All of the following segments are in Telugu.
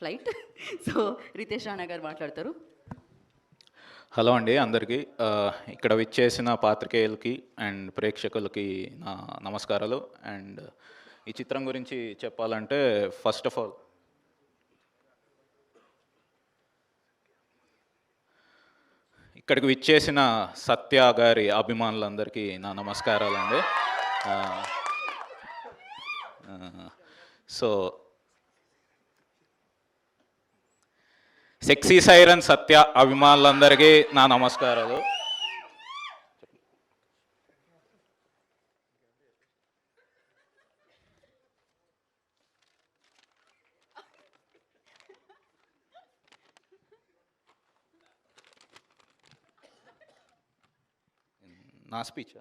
ఫ్లైట్. సో రితేష్ రాణా గారు మాట్లాడతారు. హలో అండి అందరికీ. ఇక్కడ విచ్చేసిన పాత్రికేయులకి అండ్ ప్రేక్షకులకి నా నమస్కారాలు. అండ్ ఈ చిత్రం గురించి చెప్పాలంటే ఫస్ట్ ఆఫ్ ఆల్ ఇక్కడికి విచ్చేసిన సత్య గారి అభిమానులందరికీ నా నమస్కారాలండి. సో సెక్సీ సైరన్ సత్య అభిమానులందరికీ నా నమస్కారాలు. నా స్పీచ్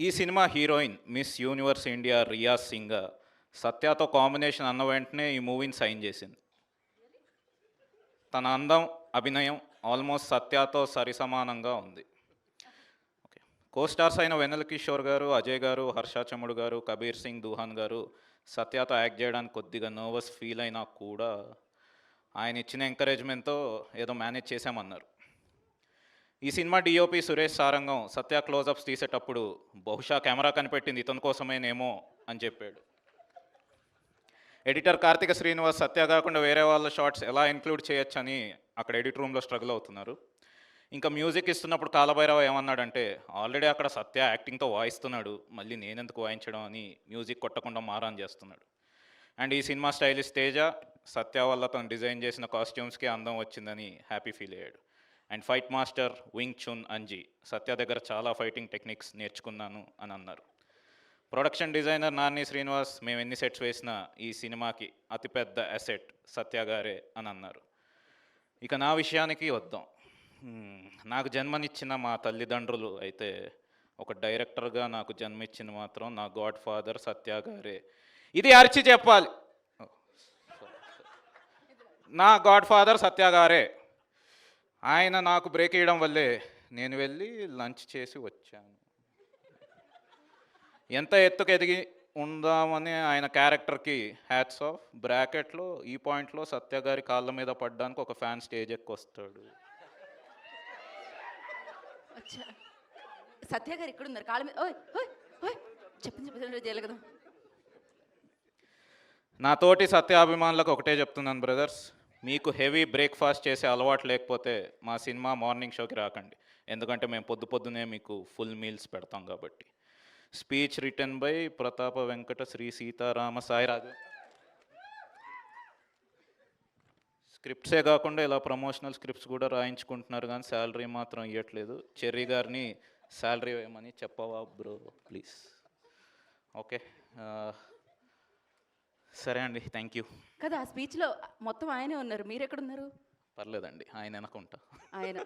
ఈ cinema heroine Miss Universe India Riya Singh సత్యతో కాంబినేషన్ అన్న వెంటనే ఈ మూవీని సైన్ చేసింది. తన అందం, అభినయం ఆల్మోస్ట్ సత్యతో సరిసమానంగా ఉంది. ఓకే, కోస్టార్స్ అయిన వెన్నెల కిషోర్ గారు, అజయ్ గారు, హర్ష చముడు గారు, కబీర్ సింగ్ దూహాన్ గారు సత్యతో యాక్ట్ చేయడానికి కొద్దిగా నర్వస్ ఫీల్ అయినా కూడా ఆయన ఇచ్చిన ఎంకరేజ్మెంట్తో ఏదో మేనేజ్ చేశామన్నారు. ఈ సినిమా డిఓపి సురేష్ సారంగం సత్య క్లోజప్స్ తీసేటప్పుడు బహుశా కెమెరా కనిపెట్టింది ఇతని కోసమేనేమో అని చెప్పాడు. ఎడిటర్ కార్తిక శ్రీనివాస్ సత్య కాకుండా వేరే వాళ్ళ షార్ట్స్ ఎలా ఇంక్లూడ్ చేయొచ్చని అక్కడ ఎడిట్ రూమ్లో స్ట్రగుల్ అవుతున్నారు. ఇంకా మ్యూజిక్ ఇస్తున్నప్పుడు కాలభైరవ ఏమన్నాడంటే, ఆల్రెడీ అక్కడ సత్య యాక్టింగ్తో వాయిస్తున్నాడు, మళ్ళీ నేనెందుకు వాయించడం అని మ్యూజిక్ కొట్టకుండా మారాన్ చేస్తున్నాడు. అండ్ ఈ సినిమా స్టైలిస్ట్ తేజ సత్య వల్ల తను డిజైన్ చేసిన కాస్ట్యూమ్స్కి అందం వచ్చిందని హ్యాపీ ఫీల్ అయ్యాడు. And fight master Wing Chun Anji Satya దగ్గర చాలా ఫైటింగ్ టెక్నిక్స్ నేర్చుకున్నాను అని అన్నారు. ప్రొడక్షన్ డిజైనర్ నాని శ్రీనివాస్ మేము ఎన్ని సెట్స్ వేసినా ఈ సినిమాకి అతిపెద్ద అసెట్ సత్య గారే అని అన్నారు. ఇక నా విషయానికి వద్దాం. నాకు జన్మనిచ్చిన మా తల్లిదండ్రులు అయితే ఒక డైరెక్టర్గా నాకు జన్మిచ్చిన మాత్రం నా గాడ్ ఫాదర్ సత్య గారే. ఇది అరిచి చెప్పాలి. నా గాడ్ ఫాదర్ సత్య గారే. ఆయన నాకు బ్రేక్ ఇవ్వడం వల్లే నేను వెళ్ళి లంచ్ చేసి వచ్చాను. ఎంత ఎత్తుకు ఎదిగి ఉందామని ఆయన క్యారెక్టర్కి హ్యాట్స్ ఆఫ్. బ్రాకెట్లో ఈ పాయింట్లో సత్య గారి కాళ్ళ మీద పడ్డానికి ఒక ఫ్యాన్ స్టేజ్ ఎక్కి వస్తాడు. సత్య గారు ఇక్కడ ఉన్నారు కాళ్ళ మీద. చెప్పండి కదా. నా తోటి సత్య అభిమానులకు ఒకటే చెప్తున్నాను బ్రదర్స్, మీకు హెవీ బ్రేక్ఫాస్ట్ చేసే అలవాటు లేకపోతే మా సినిమా మార్నింగ్ షోకి రాకండి. ఎందుకంటే మేము పొద్దునే మీకు ఫుల్ మీల్స్ పెడతాం కాబట్టి. స్పీచ్ రిటర్న్ బై ప్రతాప వెంకట శ్రీ సీతారామ సాయిరాజు. స్క్రిప్ట్సే కాకుండా ఇలా ప్రమోషనల్ స్క్రిప్ట్స్ కూడా రాయించుకుంటున్నారు కానీ శాలరీ మాత్రం ఇవ్వట్లేదు. చెర్రీ గారిని శాలరీ వేయమని చెప్పవా బ్రో ప్లీజ్. ఓకే, సరే అండి, థ్యాంక్ యూ. కదా ఆ స్పీచ్లో మొత్తం ఆయనే ఉన్నారు, మీరు ఎక్కడున్నారు? పర్లేదండి, ఆయన వెనకుంటా. ఆయన